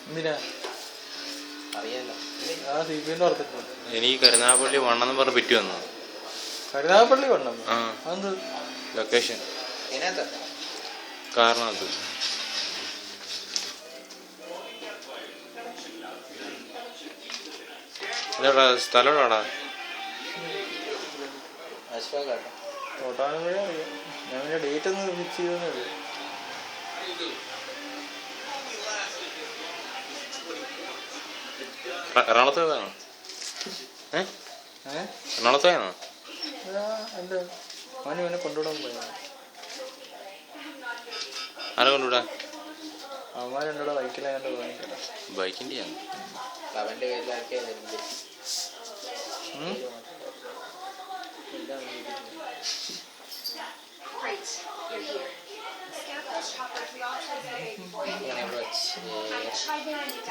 എന്തിനാ അറിയാലോ. ആ CPN ഓർത്തിട്ടുണ്ട്. എനിക്ക് കരുനാഗപ്പള്ളി വണ്ണെന്ന് പറഞ്ഞ് പറ്റി വന്നു. കരുനാഗപ്പള്ളി വണ്ണം? ആ അതെന്ത് ലൊക്കേഷൻ ഇതിനകത്ത് കാരണം അത് ഇതെവിടാ സ്ഥലം എവിടാടാ? അശ്വാഘാട്ടം. തോട്ടാനുപുഴ അറിയാം. ഞാൻ പിന്നെ ഡേറ്റ് ഒന്ന് ഫിക്സ് ചെയ്തേ ഉള്ളൂ. എറണാകുളത്ത് പോയതാണോ? എറണാകുളത്ത് പോയാണോ? എൻ്റെ അവന് പിന്നെ കൊണ്ടുവിടാൻ പോയതാണ്. ആരെ കൊണ്ടുവിടാ? അവന്മാർ എന്നോട് ബൈക്കിലായതുകൊണ്ട് പോകാനില്ല. ബൈക്കിൻ്റെ ആണ് അവൻ്റെ പേരിലാക്കിയായിരുന്നു.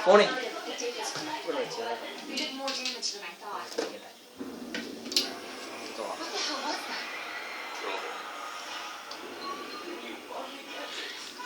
ഫോണിൽ